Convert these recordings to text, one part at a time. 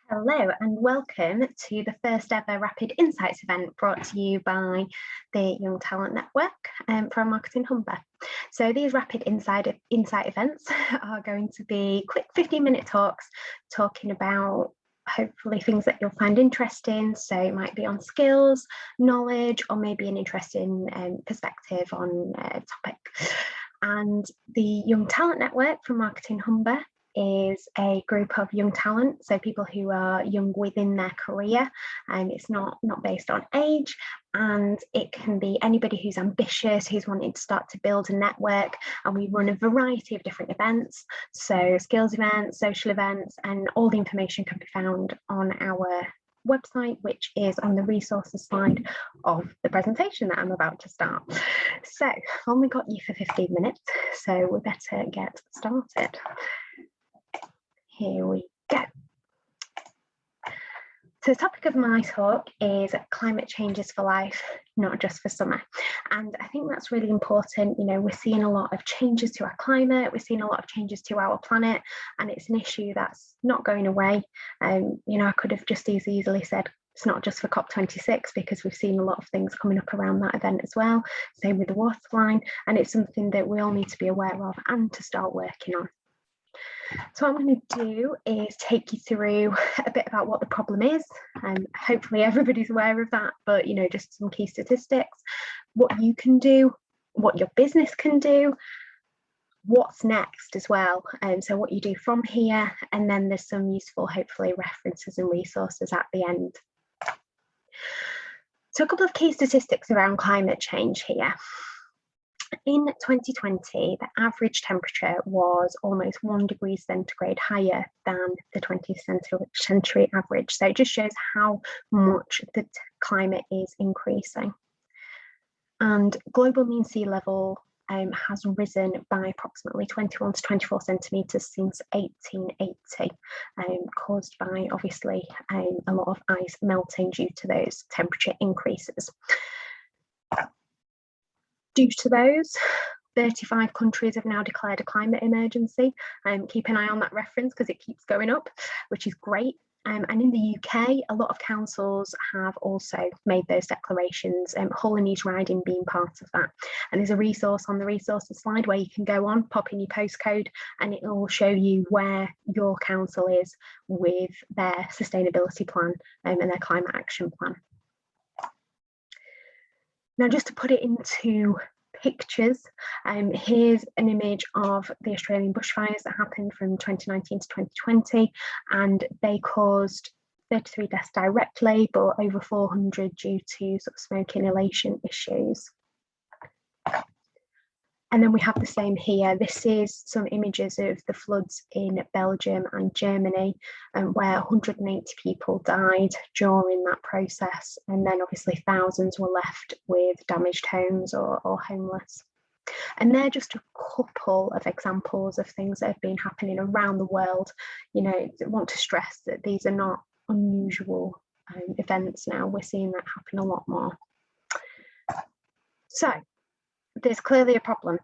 Hello and welcome to the first ever Rapid Insights event brought to you by the Young Talent Network from Marketing Humber. So these Rapid Insight events are going to be quick 15-minute talks talking about hopefully things that you'll find interesting. So it might be on skills, knowledge, or maybe an interesting perspective on a topic. And the Young Talent Network from Marketing Humber is a group of young talent, so people who are young within their career, and it's not based on age, and it can be anybody who's ambitious, who's wanting to start to build a network. And we run a variety of different events, so skills events, social events, and all the information can be found on our website, which is on the resources slide of the presentation that I'm about to start. So I've only got you for 15 minutes, so we better get started. Here we go. So the topic of my talk is climate changes for life, not just for summer. And I think that's really important. You know, we're seeing a lot of changes to our climate, we're seeing a lot of changes to our planet, and it's an issue that's not going away. You know, I could have just as easily said it's not just for COP26, because we've seen a lot of things coming up around that event as well. Same with the Waterline, and it's something that we all need to be aware of and to start working on. So what I'm going to do is take you through a bit about what the problem is, and hopefully everybody's aware of that, but you know, just some key statistics, what you can do, what your business can do, what's next as well, and so what you do from here, and then there's some useful, hopefully, references and resources at the end. So a couple of key statistics around climate change here. In 2020, the average temperature was almost 1 degree centigrade higher than the 20th century average. So it just shows how much the climate is increasing. And global mean sea level has risen by approximately 21 to 24 centimetres since 1880, caused by obviously a lot of ice melting due to those temperature increases. Due to those, 35 countries have now declared a climate emergency. Keep an eye on that reference because it keeps going up, which is great. And in the UK, a lot of councils have also made those declarations, Hull and East Riding being part of that. And there's a resource on the resources slide where you can go on, pop in your postcode, and it will show you where your council is with their sustainability plan and their climate action plan. Now, just to put it into pictures, here's an image of the Australian bushfires that happened from 2019 to 2020, and they caused 33 deaths directly, but over 400 due to sort of smoke inhalation issues. And then we have the same here. This is some images of the floods in Belgium and Germany, where 180 people died during that process. And then obviously thousands were left with damaged homes or homeless. And they're just a couple of examples of things that have been happening around the world. You know, I want to stress that these are not unusual events now. We're seeing that happen a lot more. So there's clearly a problem,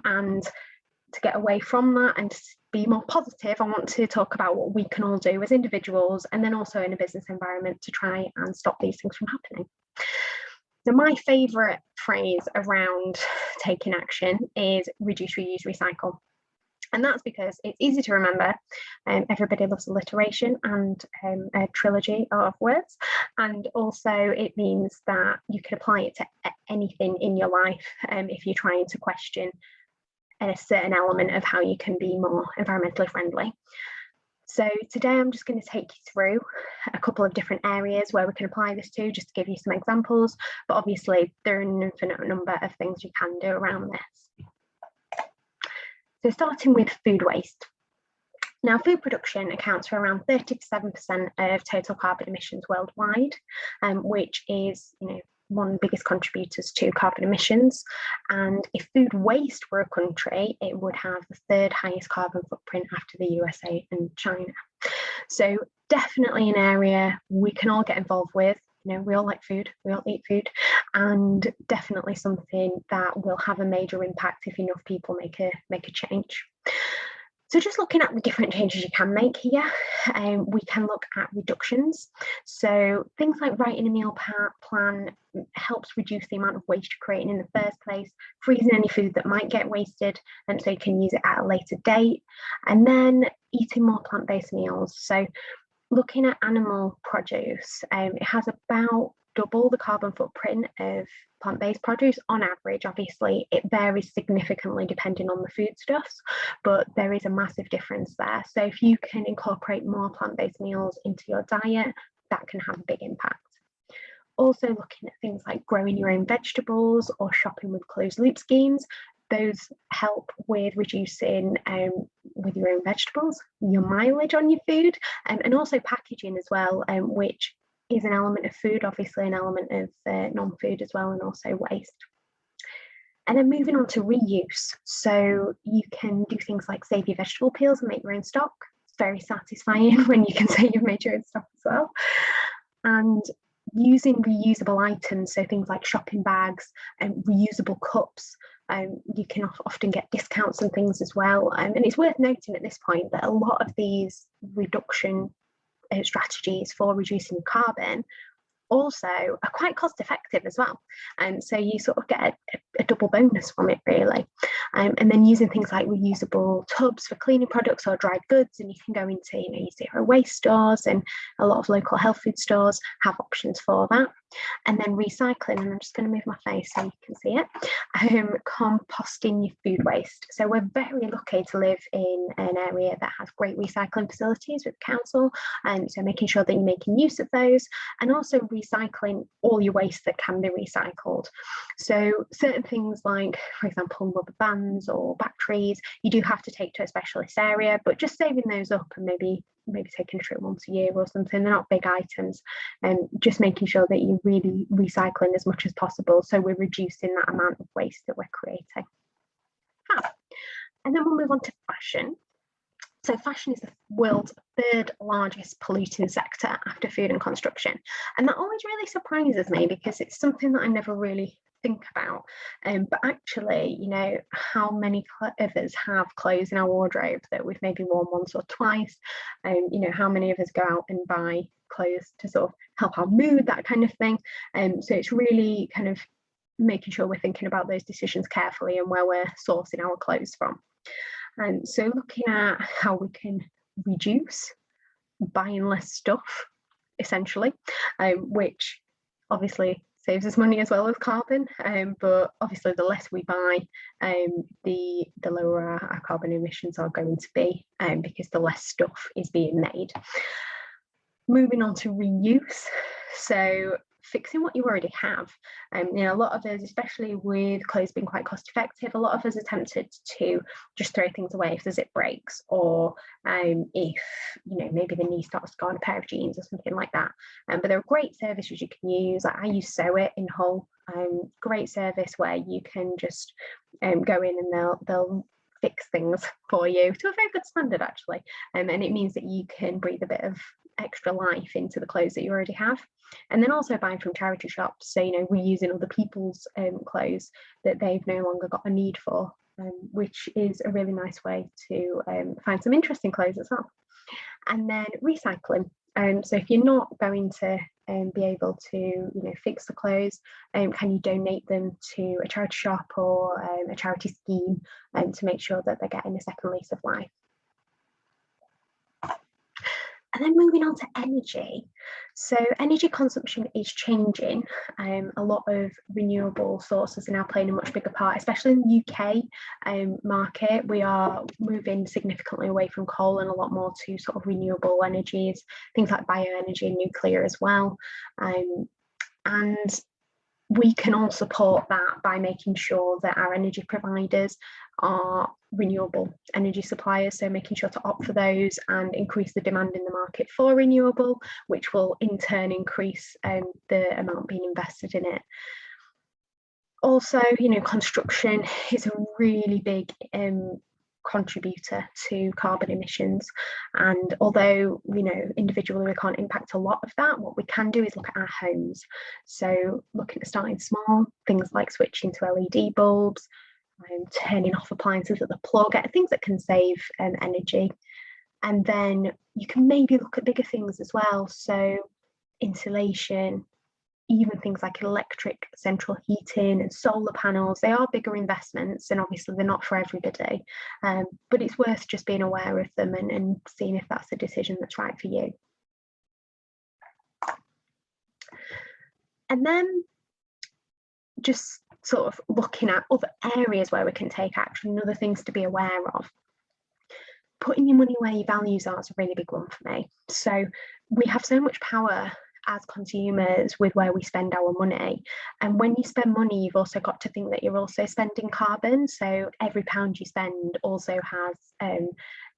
and to get away from that and to be more positive, I want to talk about what we can all do as individuals and then also in a business environment to try and stop these things from happening. So my favourite phrase around taking action is reduce, reuse, recycle. And that's because it's easy to remember. Everybody loves alliteration and a trilogy of words. And also it means that you can apply it to anything in your life if you're trying to question a certain element of how you can be more environmentally friendly. So today I'm just going to take you through a couple of different areas where we can apply this to, just to give you some examples. But obviously there are an infinite number of things you can do around this. So starting with food waste. Now, food production accounts for around 37% of total carbon emissions worldwide, which is, you know, one of the biggest contributors to carbon emissions. And if food waste were a country, it would have the third highest carbon footprint after the USA and China. So definitely an area we can all get involved with. You know, we all like food, we all eat food, and definitely something that will have a major impact if enough people make a change. So just looking at the different changes you can make here, we can look at reductions. So things like writing a meal plan helps reduce the amount of waste you're creating in the first place, freezing any food that might get wasted, and so you can use it at a later date. And then eating more plant-based meals. So looking at animal produce, it has about double the carbon footprint of plant-based produce on average. Obviously, it varies significantly depending on the foodstuffs, but there is a massive difference there. So if you can incorporate more plant-based meals into your diet, that can have a big impact. Also looking at things like growing your own vegetables or shopping with closed loop schemes, those help with reducing with your own vegetables, your mileage on your food, and also packaging as well, which is an element of food, obviously an element of non-food as well, and also waste. And then moving on to reuse. So you can do things like save your vegetable peels and make your own stock. It's very satisfying when you can say you've made your own stock as well. And using reusable items, so things like shopping bags and reusable cups, you can often get discounts and things as well. And it's worth noting at this point that a lot of these reduction strategies for reducing carbon also are quite cost effective as well. And so you sort of get a double bonus from it, really. And then using things like reusable tubs for cleaning products or dried goods, and you can go into your zero waste stores, and a lot of local health food stores have options for that. And then recycling, and I'm just going to move my face so you can see it, composting your food waste. So we're very lucky to live in an area that has great recycling facilities with the council, and so making sure that you're making use of those, and also recycling all your waste that can be recycled. So certain things like, for example, rubber bands or batteries, you do have to take to a specialist area, but just saving those up and maybe taking a trip once a year or something, they're not big items, and just making sure that you're really recycling as much as possible, so we're reducing that amount of waste that we're creating. And then we'll move on to fashion. So fashion is the world's third largest polluting sector after food and construction. And that always really surprises me because it's something that I never really think about. But actually, how many of us have clothes in our wardrobe that we've maybe worn once or twice? How many of us go out and buy clothes to sort of help our mood, that kind of thing. So it's really kind of making sure we're thinking about those decisions carefully and where we're sourcing our clothes from. And so looking at how we can reduce buying less stuff, essentially, which obviously saves us money as well as carbon, but obviously the less we buy, the lower our carbon emissions are going to be, because the less stuff is being made. Moving on to reuse, so fixing what you already have. A lot of us, especially with clothes being quite cost effective, a lot of us are tempted to just throw things away if the zip breaks, or if maybe the knee starts to go on a pair of jeans or something like that. But there are great services you can use. Like I use Sew It in Hull, great service where you can just go in and they'll fix things for you to a very good standard, actually, and it means that you can breathe a bit of extra life into the clothes that you already have. And then also buying from charity shops, so reusing other people's clothes that they've no longer got a need for, which is a really nice way to find some interesting clothes as well. And then recycling. So if you're not going to be able to fix the clothes, can you donate them to a charity shop or a charity scheme, to make sure that they're getting a second lease of life. And then moving on to energy. So energy consumption is changing. A lot of renewable sources are now playing a much bigger part, especially in the UK market. We are moving significantly away from coal and a lot more to sort of renewable energies, things like bioenergy and nuclear as well. And we can all support that by making sure that our energy providers are renewable energy suppliers, so making sure to opt for those and increase the demand in the market for renewable, which will in turn increase the amount being invested in it. Also, construction is a really big contributor to carbon emissions, and although individually we can't impact a lot of that, what we can do is look at our homes. So looking at starting small, things like switching to LED bulbs, turning off appliances at the plug, things that can save energy. And then you can maybe look at bigger things as well. So insulation, even things like electric central heating and solar panels, they are bigger investments, and obviously they're not for everybody. But it's worth just being aware of them and seeing if that's a decision that's right for you. And then just sort of looking at other areas where we can take action and other things to be aware of. Putting your money where your values are is a really big one for me. So we have so much power as consumers with where we spend our money. And when you spend money, you've also got to think that you're also spending carbon. So every pound you spend also has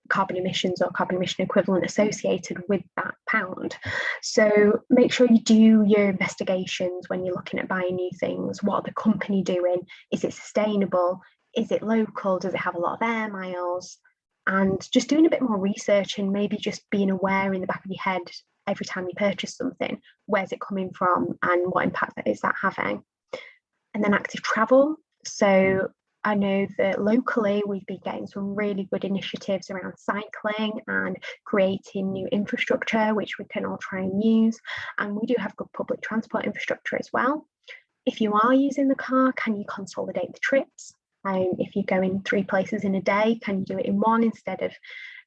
carbon emissions or carbon emission equivalent associated with that pound. So make sure you do your investigations when you're looking at buying new things. What are the company doing? Is it sustainable? Is it local? Does it have a lot of air miles? And just doing a bit more research and maybe just being aware in the back of your head every time you purchase something, where's it coming from and what impact is that having? And then active travel. So I know that locally we've been getting some really good initiatives around cycling and creating new infrastructure, which we can all try and use. And we do have good public transport infrastructure as well. If you are using the car, can you consolidate the trips? If you're going 3 places in a day, can you do it in one instead of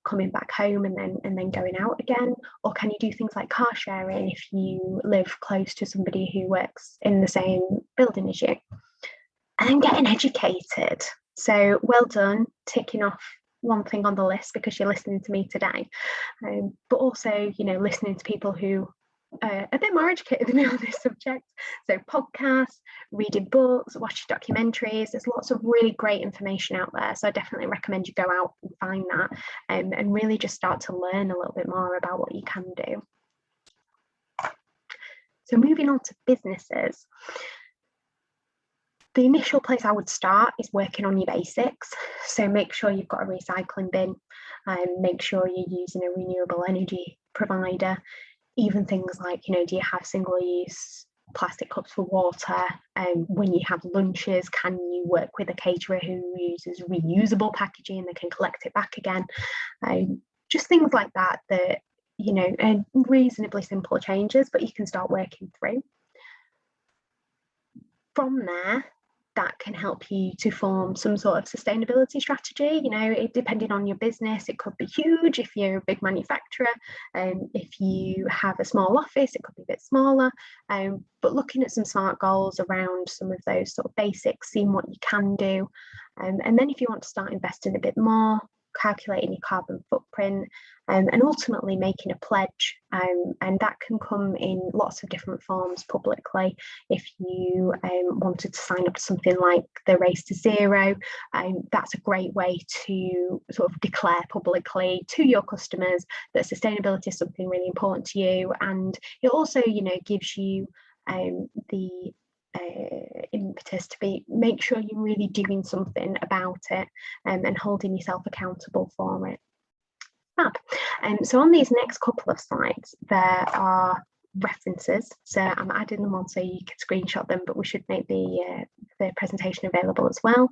coming back home and then going out again? Or can you do things like car sharing if you live close to somebody who works in the same building as you? And then getting educated. So well done, ticking off one thing on the list because you're listening to me today. But also, listening to people who are a bit more educated than me on this subject. So podcasts, reading books, watching documentaries. There's lots of really great information out there. So I definitely recommend you go out and find that and really just start to learn a little bit more about what you can do. So moving on to businesses. The initial place I would start is working on your basics. So make sure you've got a recycling bin and make sure you're using a renewable energy provider. Even things like, do you have single-use plastic cups for water? When you have lunches, can you work with a caterer who uses reusable packaging that can collect it back again? Just things like that are reasonably simple changes, but you can start working through. From there, that can help you to form some sort of sustainability strategy. Depending on your business, it could be huge if you're a big manufacturer. If you have a small office, it could be a bit smaller. But looking at some smart goals around some of those sort of basics, seeing what you can do. And then if you want to start investing a bit more, calculating your carbon footprint, and ultimately making a pledge. And that can come in lots of different forms publicly. If you wanted to sign up to something like the Race to Zero, that's a great way to sort of declare publicly to your customers that sustainability is something really important to you. And it also, gives you the impetus to make sure you're really doing something about it and holding yourself accountable for it. So on these next couple of slides, there are references. So I'm adding them on so you can screenshot them, but we should make the presentation available as well.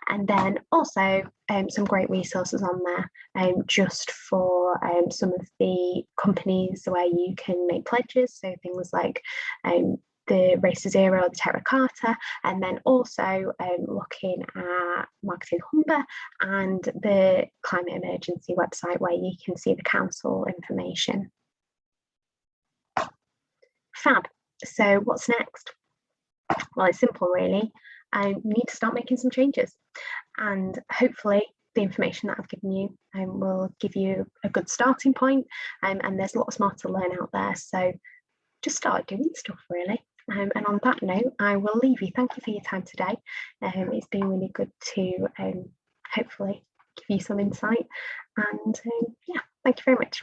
And then also some great resources on there just for some of the companies where you can make pledges. So things like the Race to Zero, the Terracotta, and then also looking at Marketing Humber and the Climate Emergency website where you can see the council information. Fab. So what's next? Well, it's simple really. You need to start making some changes, and hopefully the information that I've given you will give you a good starting point, and there's lots more to learn out there. So just start doing stuff really. And on that note, I will leave you. Thank you for your time today. It's been really good to hopefully give you some insight. And yeah, thank you very much.